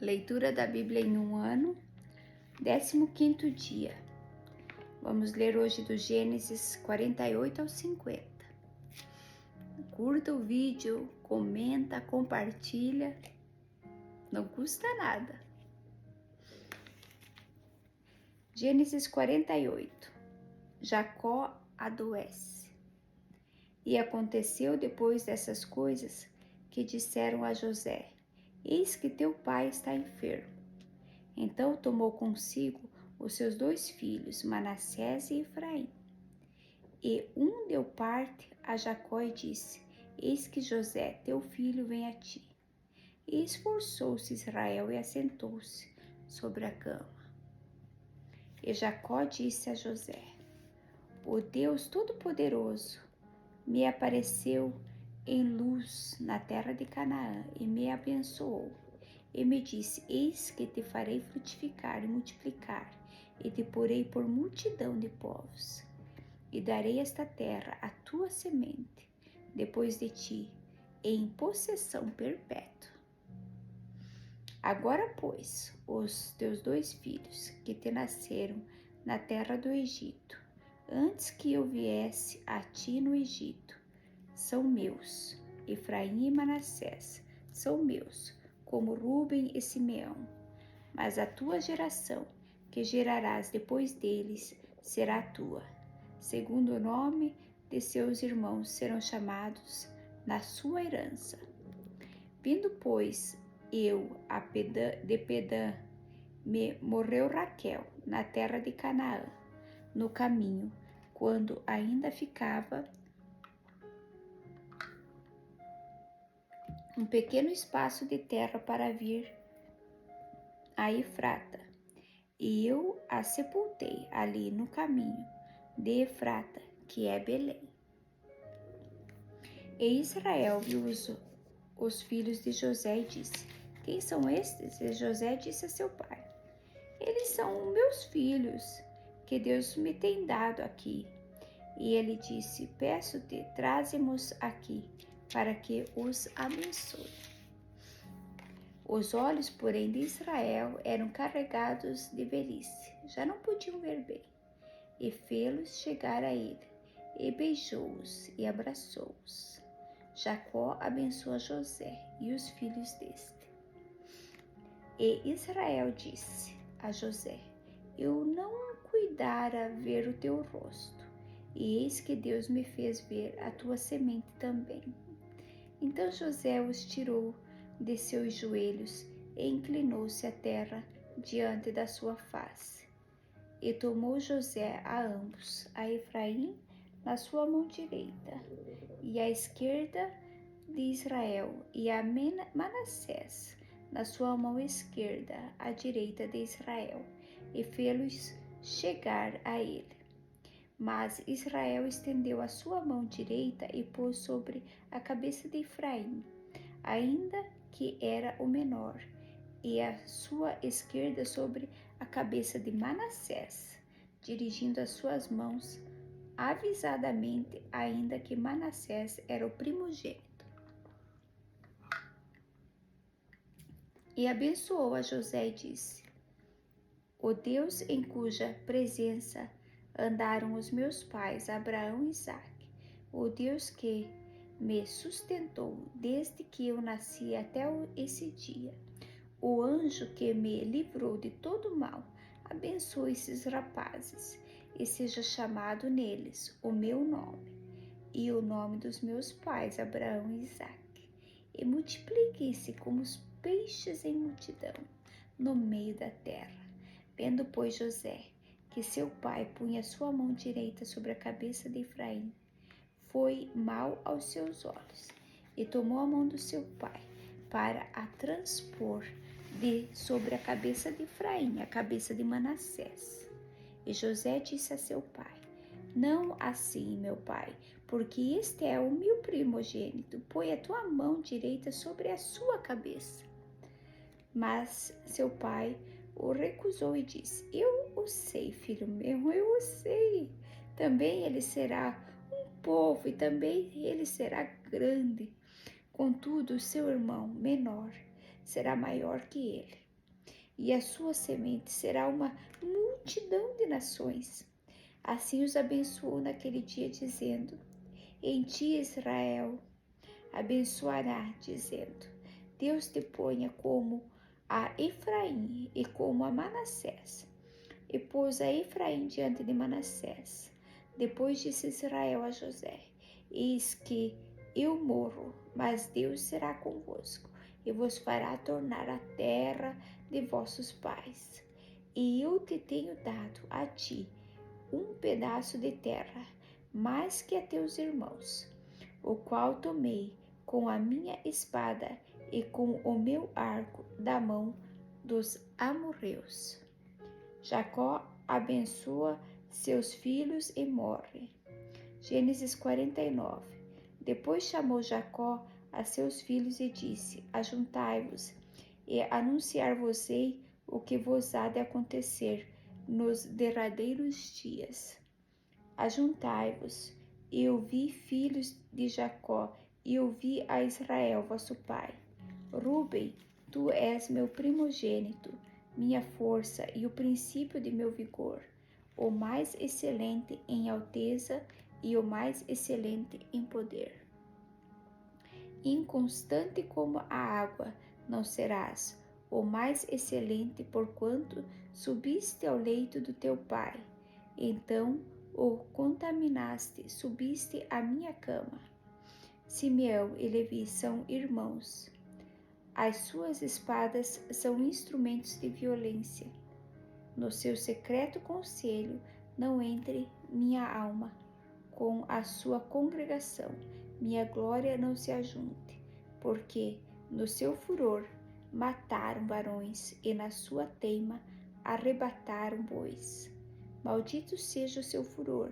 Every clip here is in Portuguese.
Leitura da Bíblia em um ano, 15º dia. Vamos ler hoje do Gênesis 48 ao 50. Curta o vídeo, comenta, compartilha, não custa nada. Gênesis 48. Jacó adoece. E aconteceu depois dessas coisas que disseram a José: Eis que teu pai está enfermo. Então tomou consigo os seus 2 filhos, Manassés e Efraim. E um deu parte a Jacó e disse: Eis que José, teu filho, vem a ti. E esforçou-se Israel e assentou-se sobre a cama. E Jacó disse a José: O Deus Todo-Poderoso me apareceu em luz na terra de Canaã e me abençoou. E me disse: Eis que te farei frutificar e multiplicar, e te porei por multidão de povos. E darei esta terra à tua semente, depois de ti, em possessão perpétua. Agora, pois, os teus 2 filhos, que te nasceram na terra do Egito, antes que eu viesse a ti no Egito, são meus. Efraim e Manassés são meus, como Rúben e Simeão. Mas a tua geração, que gerarás depois deles, será tua. Segundo o nome de seus irmãos serão chamados na sua herança. Vindo, pois, eu de Pedã, me morreu Raquel na terra de Canaã, no caminho, quando ainda ficava um pequeno espaço de terra para vir a Efrata, e eu a sepultei ali no caminho de Efrata, que é Belém. E Israel viu os filhos de José e disse: Quem são estes? E José disse a seu pai: Eles são meus filhos, que Deus me tem dado aqui. E ele disse: Peço-te, traze-mos aqui, para que os abençoe. Os olhos, porém, de Israel eram carregados de velhice, já não podiam ver bem. E fê-los chegar a ele, e beijou-os e abraçou-os. Jacó abençoou José e os filhos deste. E Israel disse a José: Eu não cuidara ver o teu rosto, e eis que Deus me fez ver a tua semente também. Então José os tirou de seus joelhos e inclinou-se à terra diante da sua face. E tomou José a ambos, a Efraim na sua mão direita, e à esquerda de Israel, e a Manassés na sua mão esquerda, à direita de Israel, e fê-los chegar a ele. Mas Israel estendeu a sua mão direita e pôs sobre a cabeça de Efraim, ainda que era o menor, e a sua esquerda sobre a cabeça de Manassés, dirigindo as suas mãos avisadamente, ainda que Manassés era o primogênito. E abençoou a José e disse: O Deus em cuja presença andaram os meus pais, Abraão e Isaque, o Deus que me sustentou desde que eu nasci até esse dia, o anjo que me livrou de todo mal, abençoe esses rapazes, e seja chamado neles o meu nome, e o nome dos meus pais, Abraão e Isaque, e multipliquem-se como os peixes em multidão no meio da terra. Vendo, pois, José, que seu pai punha sua mão direita sobre a cabeça de Efraim, foi mal aos seus olhos, e tomou a mão do seu pai para a transpor sobre a cabeça de Efraim, a cabeça de Manassés. E José disse a seu pai: Não assim, meu pai, porque este é o meu primogênito, põe a tua mão direita sobre a sua cabeça. Mas seu pai o recusou e disse: Eu o sei, filho meu, eu o sei. Também ele será um povo e também ele será grande. Contudo, seu irmão menor será maior que ele. e a sua semente será uma multidão de nações. Assim os abençoou naquele dia, dizendo: em ti, Israel, abençoará, dizendo: Deus te ponha como a Efraim e como a Manassés. E pôs a Efraim diante de Manassés. Depois disse Israel a José: eis que eu morro, mas Deus será convosco e vos fará tornar a terra de vossos pais. E eu te tenho dado a ti um pedaço de terra, mais que a teus irmãos, o qual tomei com a minha espada e com o meu arco da mão dos amorreus. Jacó abençoa seus filhos e morre. Gênesis 49. Depois chamou Jacó a seus filhos e disse: ajuntai-vos e anunciar-vos-ei o que vos há de acontecer nos derradeiros dias. Ajuntai-vos e ouvi, filhos de Jacó, e ouvi a Israel, vosso pai. Rúben, tu és meu primogênito, minha força e o princípio de meu vigor, o mais excelente em alteza e o mais excelente em poder. Inconstante como a água não serás, o mais excelente, porquanto subiste ao leito do teu pai. Então o contaminaste, subiste à minha cama. Simeão e Levi são irmãos. As suas espadas são instrumentos de violência. No seu secreto conselho não entre minha alma. Com a sua congregação, minha glória não se ajunte, porque no seu furor mataram varões e na sua teima arrebataram bois. Maldito seja o seu furor,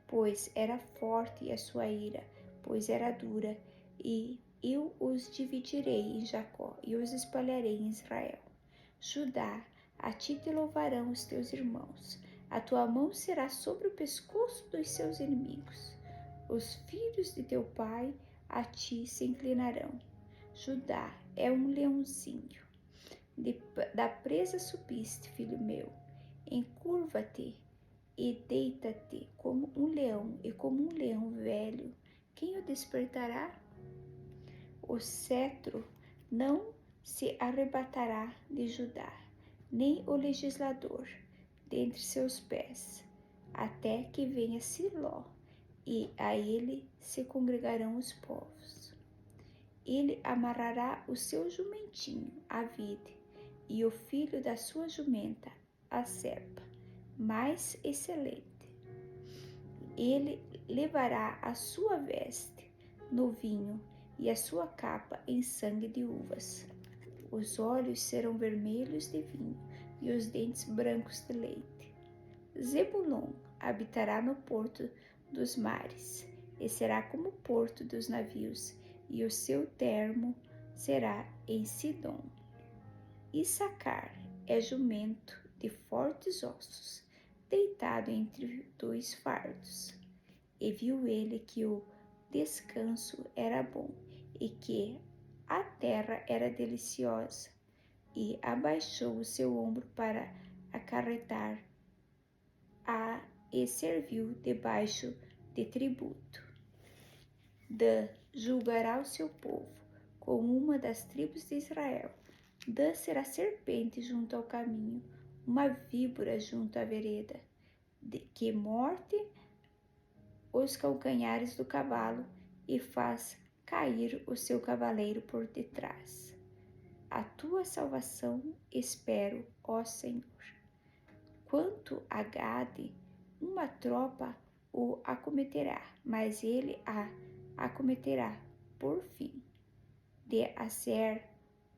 pois era forte, a sua ira, pois era dura, e eu os dividirei em Jacó e os espalharei em Israel. Judá, a ti te louvarão os teus irmãos. A tua mão será sobre o pescoço dos seus inimigos. Os filhos de teu pai a ti se inclinarão. Judá é um leãozinho. Da presa subiste, filho meu. Encurva-te e deita-te como um leão, e como um leão velho. Quem o despertará? O cetro não se arrebatará de Judá, nem o legislador dentre seus pés, até que venha Siló, e a ele se congregarão os povos. Ele amarrará o seu jumentinho à vide, e o filho da sua jumenta à cepa, mais excelente. Ele levará a sua veste no vinho e a sua capa em sangue de uvas. Os olhos serão vermelhos de vinho e os dentes brancos de leite. Zebulon habitará no porto dos mares, e será como o porto dos navios, e o seu termo será em Sidom. Issacar é jumento de fortes ossos, deitado entre dois fardos. E viu ele que o descanso era bom, e que a terra era deliciosa, e abaixou o seu ombro para acarretar e serviu debaixo de tributo. Dan julgará o seu povo com uma das tribos de Israel. Dan será serpente junto ao caminho, uma víbora junto à vereda, que morde os calcanhares do cavalo e faz cair o seu cavaleiro por detrás. A tua salvação espero, ó Senhor. Quanto a Gade, uma tropa o acometerá, mas ele a acometerá por fim. De Aser,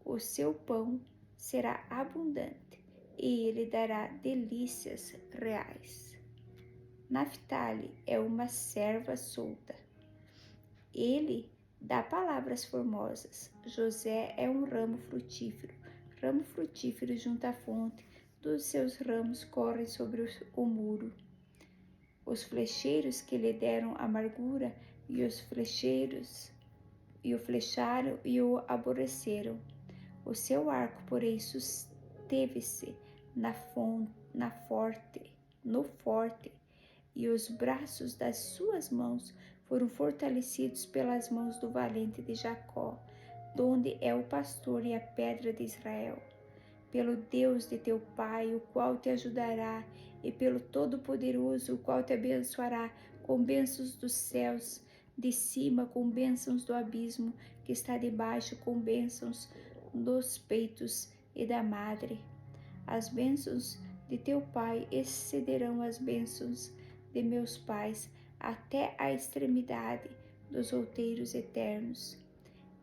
o seu pão será abundante, e ele dará delícias reais. Naphtali é uma serva solta. Ele dá palavras formosas. José é um ramo frutífero junto à fonte. Dos seus ramos correm sobre o muro. Os flecheiros que lhe deram amargura e os flecheiros e o flecharam e o aborreceram. O seu arco, porém, manteve-se no forte, e os braços das suas mãos foram fortalecidos pelas mãos do valente de Jacó, donde é o pastor e a pedra de Israel. Pelo Deus de teu pai, o qual te ajudará, e pelo Todo-Poderoso, o qual te abençoará com bênçãos dos céus, de cima com bênçãos do abismo, que está debaixo com bênçãos dos peitos e da madre. As bênçãos de teu pai excederão as bênçãos de meus pais, até a extremidade dos outeiros eternos.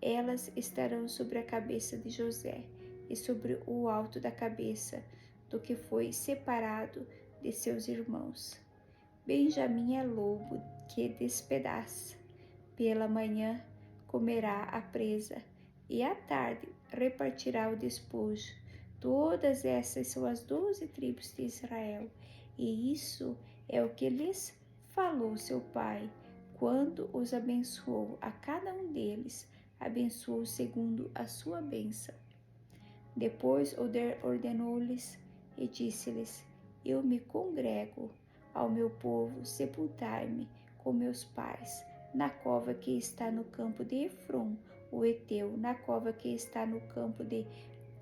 Elas estarão sobre a cabeça de José, e sobre o alto da cabeça do que foi separado de seus irmãos. Benjamim é lobo que despedaça. Pela manhã comerá a presa, e à tarde repartirá o despojo. Todas essas são as 12 tribos de Israel, e isso é o que lhes falou seu pai, quando os abençoou. A cada um deles abençoou segundo a sua bênção. Depois ordenou-lhes e disse-lhes: Eu me congrego ao meu povo, sepultai-me com meus pais, na cova que está no campo de Efron, o Eteu, na cova que está no campo de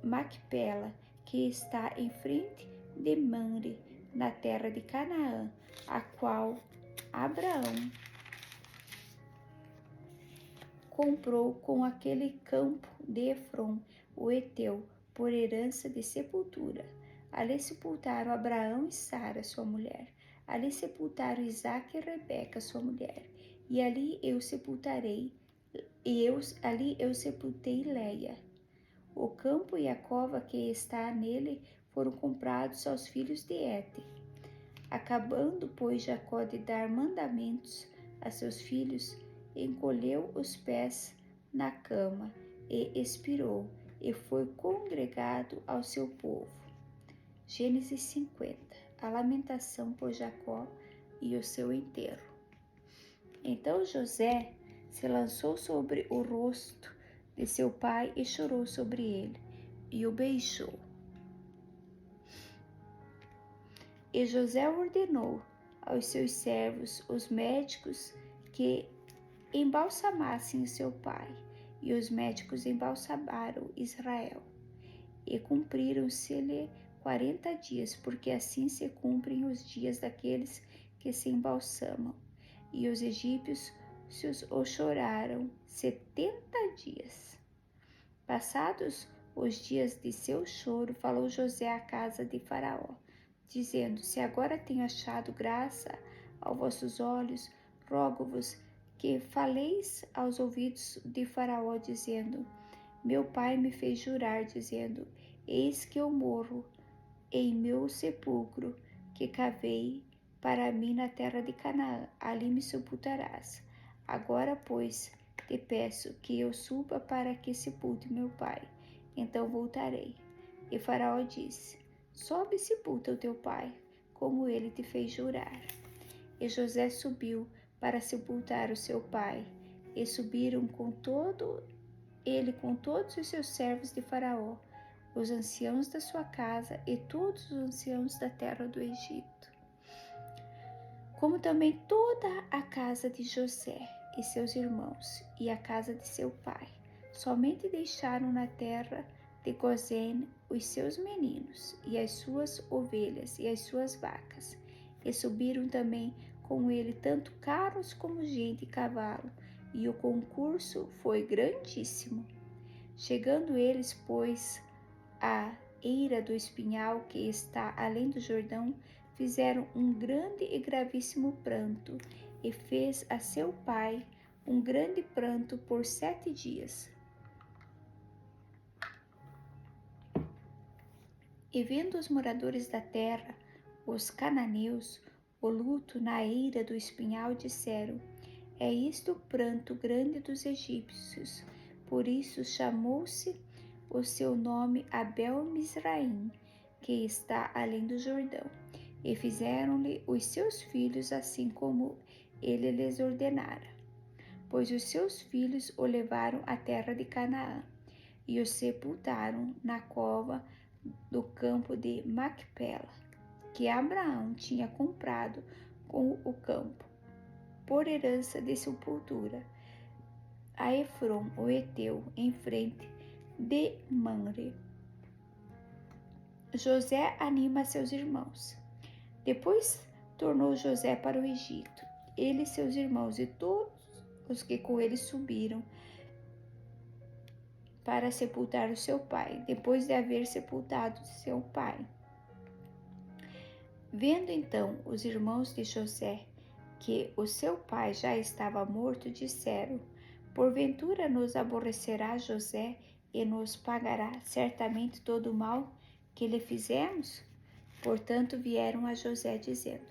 Macpela, que está em frente de Mamre, na terra de Canaã, a qual Abraão comprou com aquele campo de Efron, o Eteu, por herança de sepultura. Ali sepultaram Abraão e Sara, sua mulher. Ali sepultaram Isaque e Rebeca, sua mulher. E ali eu sepultei Leia. O campo e a cova que está nele foram comprados aos filhos de Hete. Acabando, pois, Jacó de dar mandamentos a seus filhos, encolheu os pés na cama e expirou, e foi congregado ao seu povo. Gênesis 50. A lamentação por Jacó e o seu enterro. Então José se lançou sobre o rosto de seu pai e chorou sobre ele, e o beijou. E José ordenou aos seus servos, os médicos, que embalsamassem o seu pai, e os médicos embalsamaram Israel. E cumpriram-se-lhe 40 dias, porque assim se cumprem os dias daqueles que se embalsamam. E os egípcios o choraram 70 dias. Passados os dias de seu choro, falou José à casa de Faraó, dizendo: Se agora tenho achado graça aos vossos olhos, rogo-vos que faleis aos ouvidos de Faraó, dizendo: Meu pai me fez jurar, dizendo: Eis que eu morro em meu sepulcro, que cavei para mim na terra de Canaã, ali me sepultarás. Agora, pois, te peço que eu suba para que sepulte meu pai, então voltarei. E Faraó disse: Sobe e sepulta o teu pai, como ele te fez jurar. E José subiu para sepultar o seu pai, e subiram com todos os seus servos de Faraó, os anciãos da sua casa e todos os anciãos da terra do Egito, como também toda a casa de José e seus irmãos e a casa de seu pai. Somente deixaram na terra de Gozém os seus meninos e as suas ovelhas e as suas vacas, e subiram também com ele tanto carros como gente e cavalo, e o concurso foi grandíssimo. Chegando eles, pois, à eira do espinhal que está além do Jordão, fizeram um grande e gravíssimo pranto, e fez a seu pai um grande pranto por 7 dias. E vendo os moradores da terra, os cananeus, o luto na eira do espinhal, disseram: É isto o pranto grande dos egípcios. Por isso chamou-se o seu nome Abel-Misraim, que está além do Jordão. E fizeram-lhe os seus filhos assim como ele lhes ordenara. Pois os seus filhos o levaram à terra de Canaã, e o sepultaram na cova do campo de Macpela, que Abraão tinha comprado com o campo, por herança de sepultura, a Efron, o Eteu, em frente de Mamre. José anima seus irmãos. Depois tornou José para o Egito, ele, seus irmãos e todos os que com ele subiram para sepultar o seu pai, depois de haver sepultado seu pai. Vendo então os irmãos de José que o seu pai já estava morto, disseram: porventura nos aborrecerá José e nos pagará certamente todo o mal que lhe fizemos? Portanto vieram a José dizendo: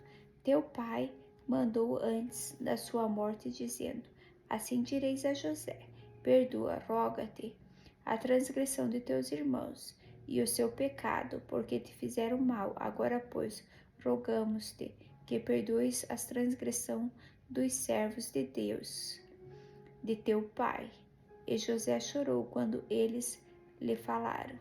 teu pai mandou antes da sua morte, dizendo: assim direis a José: perdoa, roga-te, a transgressão de teus irmãos e o seu pecado, porque te fizeram mal. Agora, pois, rogamos-te que perdoes a transgressão dos servos de Deus, de teu pai. E José chorou quando eles lhe falaram.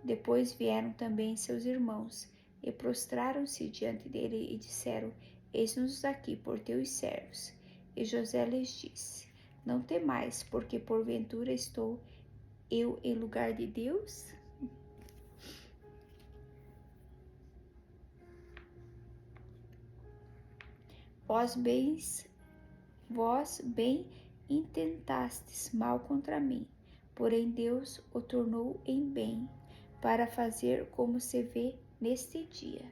Depois vieram também seus irmãos e prostraram-se diante dele e disseram: eis-nos aqui por teus servos. E José lhes disse: não temais, porque porventura estou eu em lugar de Deus? Vós bem intentastes mal contra mim, porém Deus o tornou em bem, para fazer como se vê neste dia,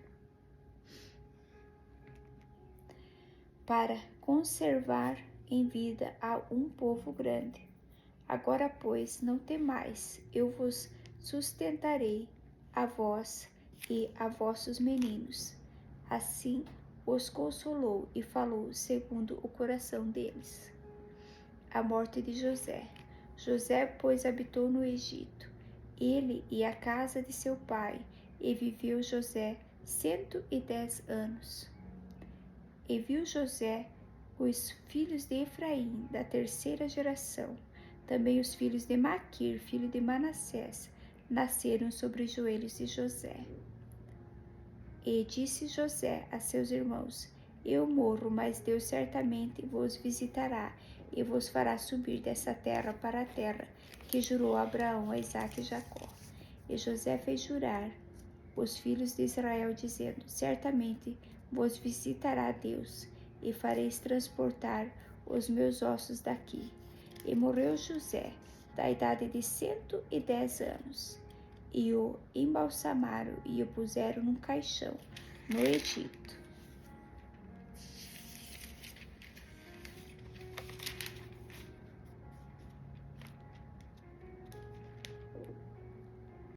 para conservar em vida a um povo grande. Agora, pois, não temais, eu vos sustentarei, a vós e a vossos meninos. Assim os consolou e falou segundo o coração deles. A morte de José. José, pois, habitou no Egito, ele e a casa de seu pai, e viveu José 110 anos. E viu José os filhos de Efraim, da terceira geração, também os filhos de Maquir, filho de Manassés, nasceram sobre os joelhos de José. E disse José a seus irmãos: eu morro, mas Deus certamente vos visitará e vos fará subir dessa terra para a terra que jurou a Abraão, a Isaque e Jacó. E José fez jurar os filhos de Israel, dizendo: certamente vos visitará Deus, e fareis transportar os meus ossos daqui. E morreu José, da idade de 110 anos, e o embalsamaram e o puseram num caixão no Egito.